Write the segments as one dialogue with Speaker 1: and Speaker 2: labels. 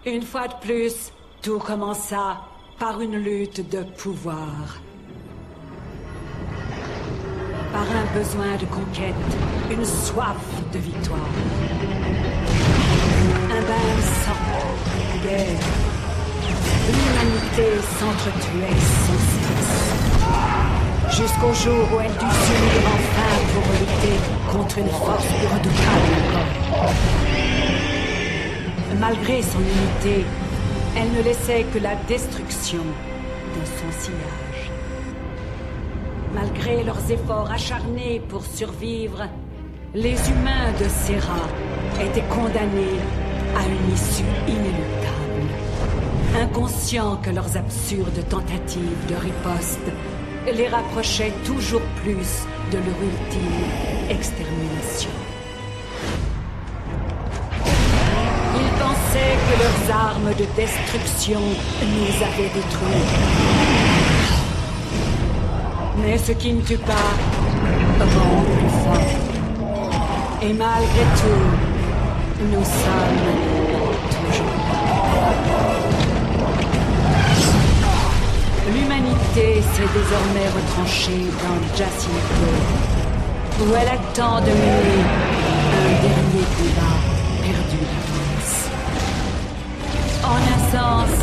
Speaker 1: Une fois de plus, tout commença par une lutte de pouvoir. Par un besoin de conquête, une soif de victoire. Un bain de sang, de guerre. L'humanité s'entretuait sans cesse. Jusqu'au jour où elle dut s'unir enfin pour lutter contre une force plus redoutable encore. Malgré son unité, elle ne laissait que la destruction dans son sillage. Malgré leurs efforts acharnés pour survivre, les humains de Serra étaient condamnés à une issue inéluctable. Inconscients que leurs absurdes tentatives de riposte les rapprochaient toujours plus de leur ultime extermination. Ils pensaient que leurs armes de destruction nous avaient détruits. Mais ce qui ne tue pas rend plus fort. Et malgré tout, nous sommes toujours là. L'humanité s'est désormais retranchée dans Jacinto, où elle attend de mener un dernier combat perdu d'avance. En un sens,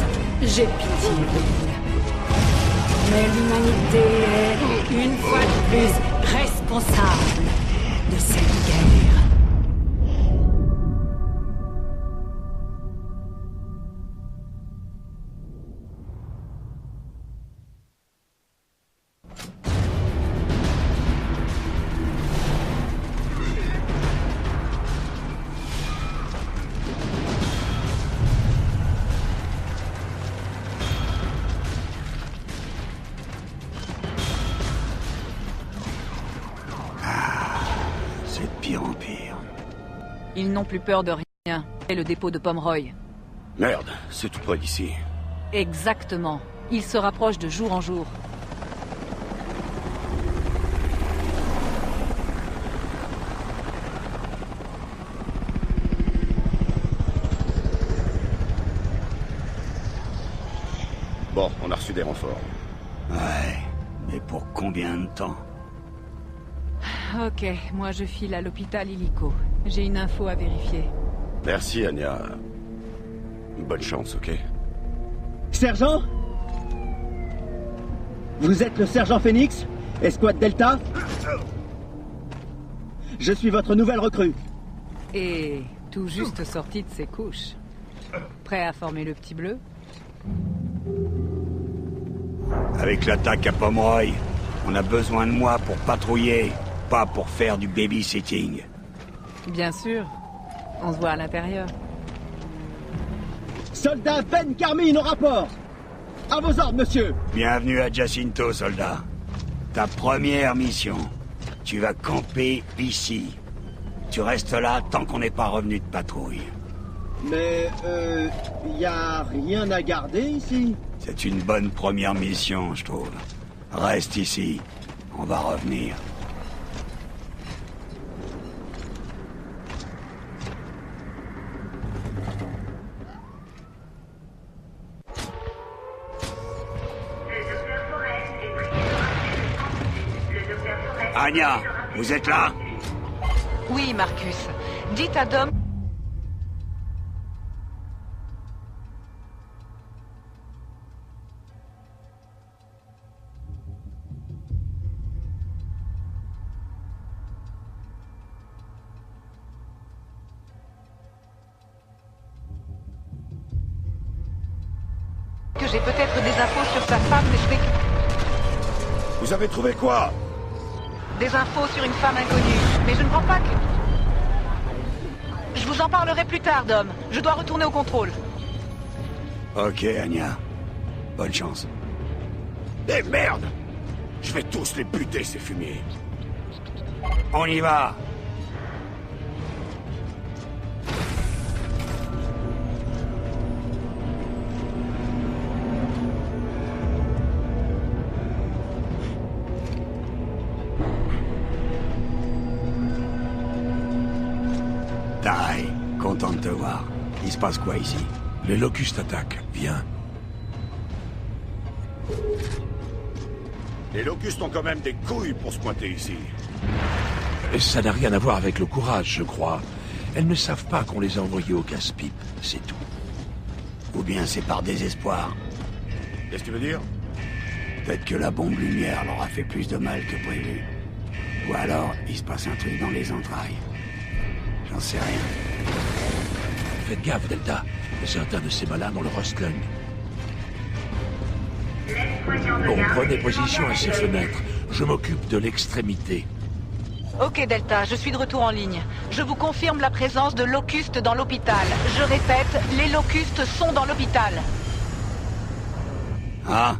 Speaker 1: j'ai pitié d'elle. Mais l'humanité est, une fois de plus, responsable de cette guerre.
Speaker 2: Ils n'ont plus peur de rien. C'est le dépôt de Pomeroy.
Speaker 3: Merde, c'est tout près d'ici.
Speaker 2: Exactement. Ils se rapprochent de jour en jour.
Speaker 3: Bon, on a reçu des renforts.
Speaker 4: Ouais, mais pour combien de temps?
Speaker 2: Ok, moi je file à l'hôpital illico. J'ai une info à vérifier.
Speaker 3: Merci, Anya. Bonne chance, ok?
Speaker 5: Sergent? Vous êtes le sergent Phoenix? Escouade Delta? Je suis votre nouvelle recrue.
Speaker 2: Et tout juste sorti de ses couches. Prêt à former le petit bleu?
Speaker 4: Avec l'attaque à Pomeroy, on a besoin de moi pour patrouiller, pas pour faire du babysitting.
Speaker 2: Bien sûr. On se voit à l'intérieur.
Speaker 5: Soldat Ben Carmine au rapport! À vos ordres, monsieur!
Speaker 4: Bienvenue à Jacinto, soldat. Ta première mission. Tu vas camper ici. Tu restes là tant qu'on n'est pas revenu de patrouille.
Speaker 5: Mais, y a rien à garder ici?
Speaker 4: C'est une bonne première mission, je trouve. Reste ici. On va revenir. Anya, vous êtes là?
Speaker 2: Oui, Marcus. Dites à Dom... que j'ai peut-être des infos sur sa femme, mais je vais...
Speaker 3: Vous avez trouvé quoi?
Speaker 2: Des infos sur une femme inconnue, mais je ne crois pas que... Je vous en parlerai plus tard, Dom. Je dois retourner au contrôle.
Speaker 4: Ok, Anya. Bonne chance.
Speaker 3: Eh merde! Je vais tous les buter, ces fumiers.
Speaker 4: On y va! Content de te voir. Il se passe quoi ici?
Speaker 6: Les locustes attaquent. Viens.
Speaker 3: Les locustes ont quand même des couilles pour se pointer ici.
Speaker 6: Et ça n'a rien à voir avec le courage, je crois. Elles ne savent pas qu'on les a envoyés au casse-pipe, c'est tout.
Speaker 4: Ou bien c'est par désespoir.
Speaker 3: Qu'est-ce que tu veux dire?
Speaker 4: Peut-être que la bombe lumière leur a fait plus de mal que prévu. Ou alors, il se passe un truc dans les entrailles. J'en sais rien.
Speaker 6: Faites gaffe, Delta. Certains de ces malins ont le Rustlung. Bon, prenez position à ces fenêtres. Je m'occupe de l'extrémité.
Speaker 2: Ok, Delta, je suis de retour en ligne. Je vous confirme la présence de locustes dans l'hôpital. Je répète, les locustes sont dans l'hôpital.
Speaker 4: Ah,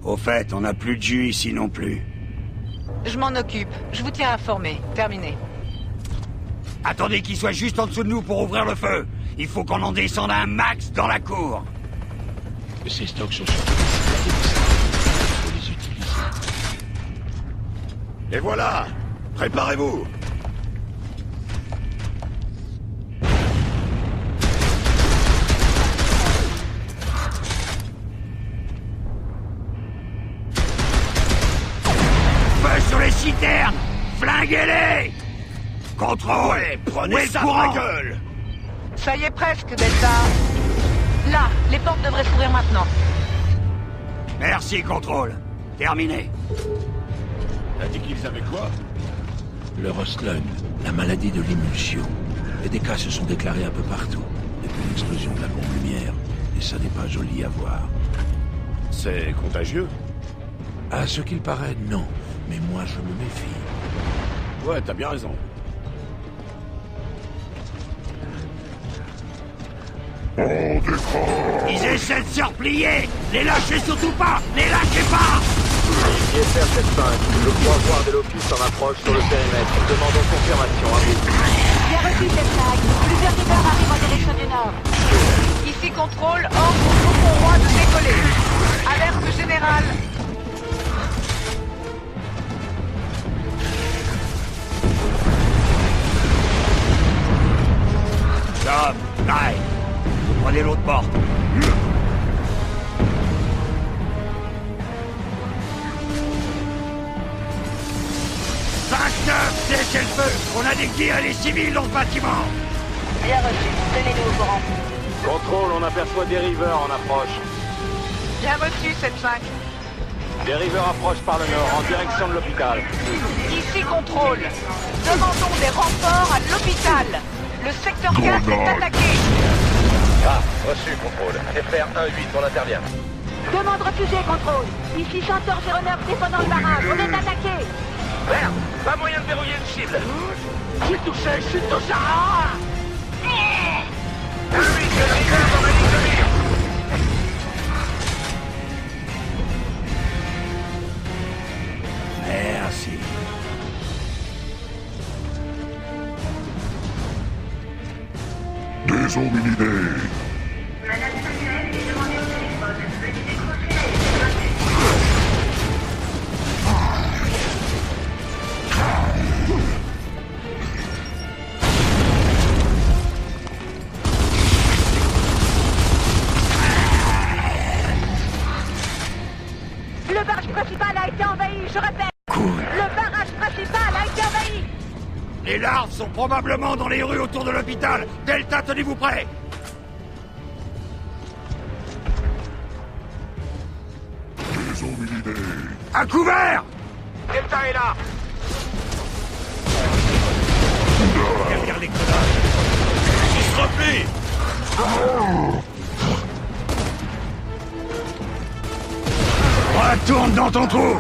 Speaker 4: au fait, on n'a plus de jus ici non plus.
Speaker 2: Je m'en occupe. Je vous tiens informé. Terminé.
Speaker 4: Attendez qu'ils soient juste en dessous de nous pour ouvrir le feu. Il faut qu'on en descende un max dans la cour.
Speaker 6: Ces stocks sont surtout des il faut les utiliser.
Speaker 3: Et voilà! Préparez-vous!
Speaker 4: Feu sur les citernes! Flinguez-les! Contrôle!
Speaker 3: Ouais,
Speaker 4: Où
Speaker 3: prenez
Speaker 4: est
Speaker 3: ça
Speaker 4: le
Speaker 3: dans la
Speaker 4: courant?
Speaker 3: gueule!
Speaker 2: Ça y est presque, Delta. Là, les portes devraient s'ouvrir maintenant.
Speaker 4: Merci, contrôle. Terminé.
Speaker 3: T'as dit qu'ils avaient quoi?
Speaker 6: Le Rustlung, la maladie de l'émulsion. Et des cas se sont déclarés un peu partout, depuis l'explosion de la bombe lumière. Et ça n'est pas joli à voir.
Speaker 3: C'est contagieux?
Speaker 6: À ce qu'il paraît, non. Mais moi, je me méfie.
Speaker 3: Ouais, t'as bien raison.
Speaker 4: Ils essaient de se replier. Les lâchez surtout pas. Les lâchez pas.
Speaker 7: IFR 75, je crois voir des locustes en approche sur le périmètre. Demandons confirmation à vous.
Speaker 8: Bien reçu, Jetlag. Plusieurs leaders arrivent en direction du nord.
Speaker 2: Ici contrôle, ordre au Faucon Roi de décoller. Alerte générale.
Speaker 4: Tom, Guy, vous prenez l'autre porte. 29, cessez le feu. On a des tirs et des civils dans ce bâtiment.
Speaker 8: Bien reçu. Tenez-nous au courant.
Speaker 7: Contrôle, on aperçoit des riveurs en approche.
Speaker 2: Bien reçu, 7-5.
Speaker 7: Des riveurs approchent par le nord, en direction de l'hôpital.
Speaker 2: Ici contrôle. Demandons des renforts à l'hôpital. Le secteur 4 est attaqué.
Speaker 7: Ah, reçu, contrôle. FR 1-8, on intervient.
Speaker 8: Demande refusée, contrôle. Ici Chanteur Géroneur défendant le barrage. On est attaqué.
Speaker 7: Merde, pas moyen de verrouiller une cible.
Speaker 8: Je suis touché. Ah.
Speaker 7: Le river dans la ligne de mire.
Speaker 4: Merci.
Speaker 9: Des hominidés.
Speaker 8: Madame Samuel est demandée au téléphone. Veuillez décrocher la Le barrage principal a été envahi, je répète. Le barrage principal a été envahi.
Speaker 4: Les larves sont probablement dans les rues autour de l'hôpital. Delta, tenez-vous prêts.
Speaker 9: Des hominidés.
Speaker 4: À couvert.
Speaker 7: Delta est là.
Speaker 4: Derrière les connards.
Speaker 3: Ils se replient!
Speaker 4: Retourne dans ton trou.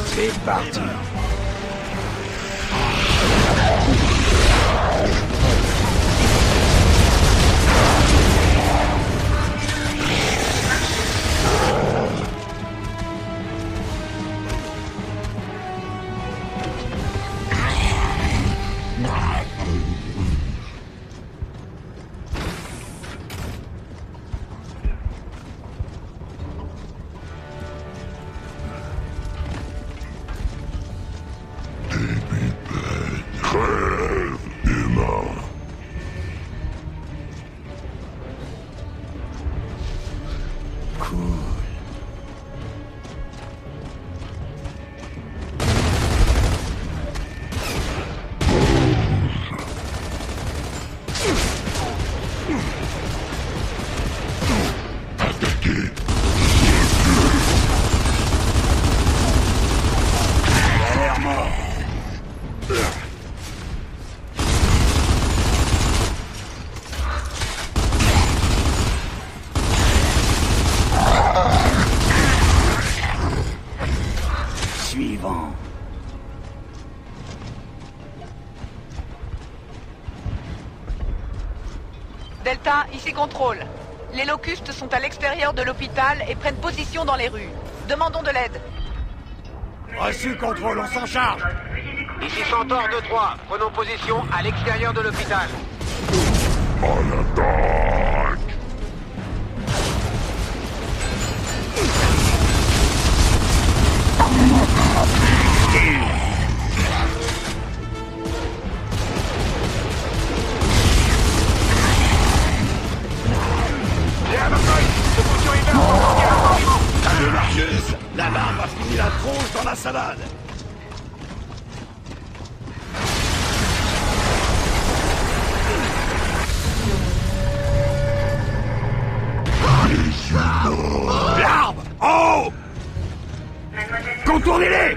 Speaker 4: C'est parti.
Speaker 2: Delta, ici contrôle. Les locustes sont à l'extérieur de l'hôpital et prennent position dans les rues. Demandons de l'aide.
Speaker 4: Reçu, contrôle, on s'en charge.
Speaker 7: Ici Centaure 2-3, prenons position à l'extérieur de l'hôpital.
Speaker 9: À l'attaque!
Speaker 4: Calme Marius, la larme a fini la tronche dans la salade. L'arbre! En haut! Contournez-les!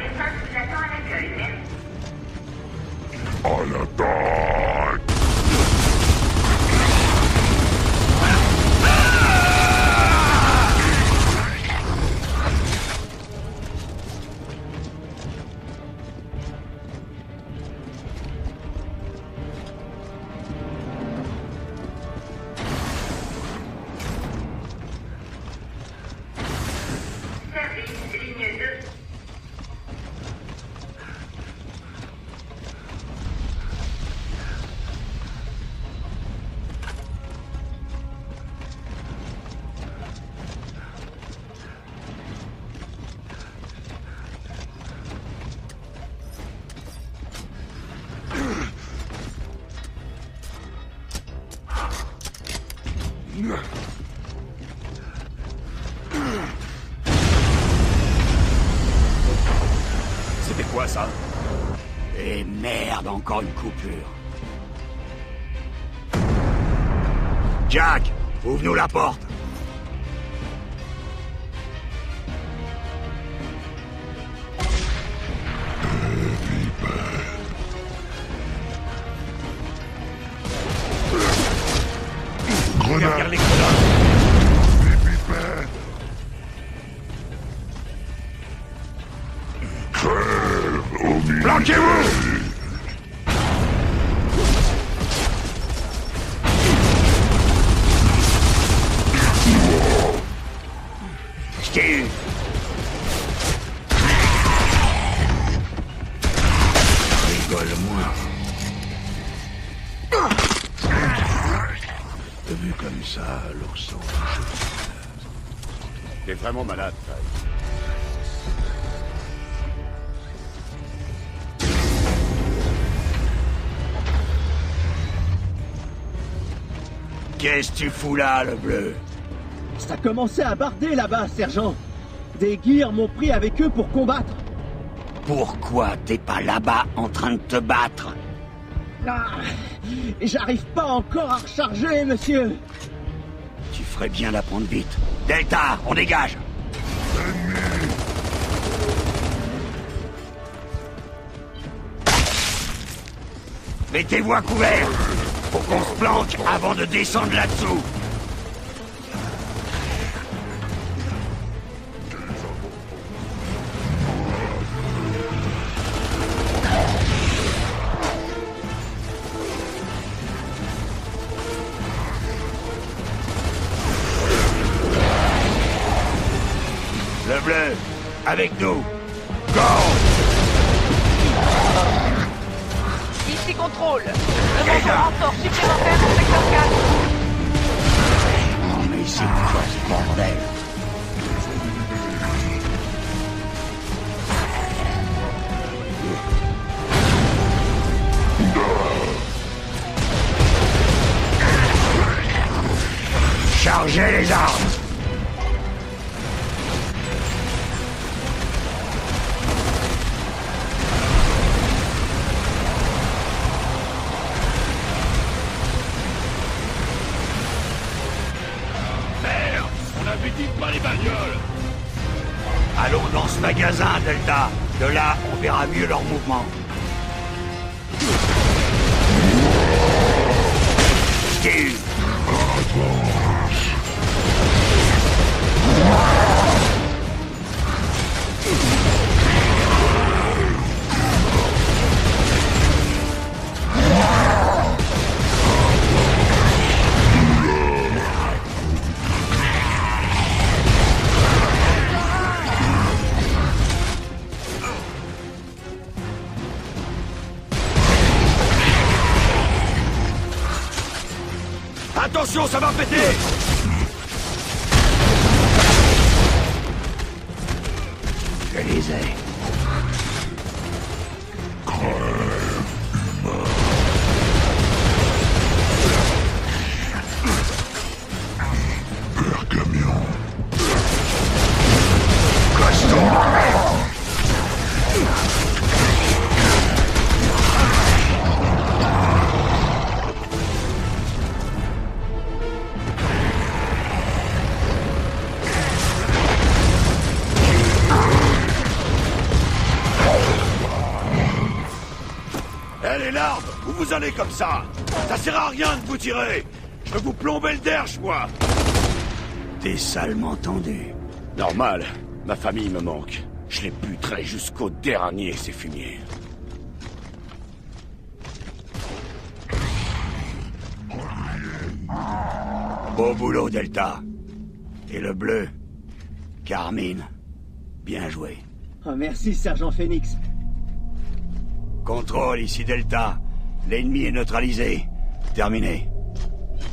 Speaker 9: À l'attaque!
Speaker 4: C'était quoi ça? Et merde, encore une coupure. Jack, ouvre-nous la porte. Derrière les grenades. Planquez-vous! Je t'ai eu.
Speaker 6: Rigole-moi. Vu comme ça, l'ourson.
Speaker 3: T'es vraiment malade, Ty.
Speaker 4: Qu'est-ce que tu fous là, le bleu?
Speaker 5: Ça commençait à barder là-bas, sergent. Des gears m'ont pris avec eux pour combattre.
Speaker 4: Pourquoi t'es pas là-bas en train de te battre?
Speaker 5: Ah, j'arrive pas encore à recharger, monsieur.
Speaker 4: Tu ferais bien d'apprendre vite. Delta, on dégage! Mettez-vous à couvert! Faut qu'on se planque avant de descendre là-dessous! Le bleu, avec nous! Go!
Speaker 2: Ici contrôle. Demandons renfort supplémentaire au secteur 4.
Speaker 4: Oh, mais c'est quoi ce bordel? Chargez les armes!
Speaker 3: Pas les bagnoles!
Speaker 4: Allons dans ce magasin, Delta. De là, on verra mieux leur mouvement. Steve!
Speaker 3: Attention, ça va péter!
Speaker 4: Je les ai.
Speaker 3: Les larves, où vous allez comme ça? Ça sert à rien de vous tirer. Je veux vous plomber le derche, moi.
Speaker 4: T'es salement tendu.
Speaker 3: Normal, ma famille me manque. Je les buterai jusqu'au dernier, ces fumiers.
Speaker 4: Beau boulot, Delta. Et le bleu, Carmine. Bien joué.
Speaker 5: Oh, merci, Sergent Phoenix.
Speaker 4: Contrôle, ici Delta. L'ennemi est neutralisé. Terminé.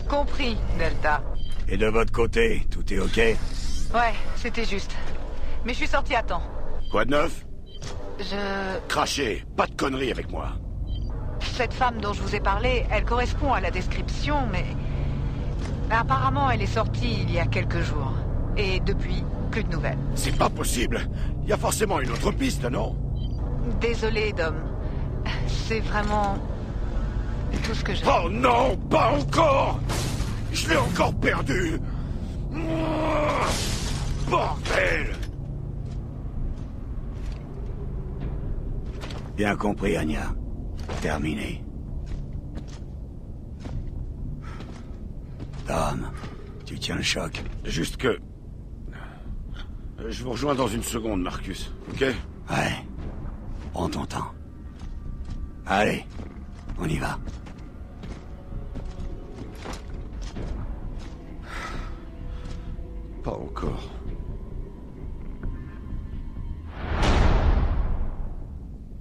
Speaker 2: Compris, Delta.
Speaker 4: Et de votre côté, tout est ok?
Speaker 2: Ouais, c'était juste. Mais je suis sorti à temps.
Speaker 3: Quoi de neuf?
Speaker 2: Je...
Speaker 3: Crachez, pas de conneries avec moi.
Speaker 2: Cette femme dont je vous ai parlé, elle correspond à la description, mais... Apparemment, elle est sortie il y a quelques jours. Et depuis, plus de nouvelles.
Speaker 3: C'est pas possible. Il y a forcément une autre piste, non?
Speaker 2: Désolé, Dom. C'est vraiment... tout ce que j'ai.
Speaker 3: Oh non, pas encore! Je l'ai encore perdu! Bordel!
Speaker 4: Bien compris, Anya. Terminé. Dom, tu tiens le choc.
Speaker 3: Juste que... Je vous rejoins dans une seconde, Marcus, ok?
Speaker 4: Ouais. Prends ton temps. Allez, on y va.
Speaker 3: Pas encore.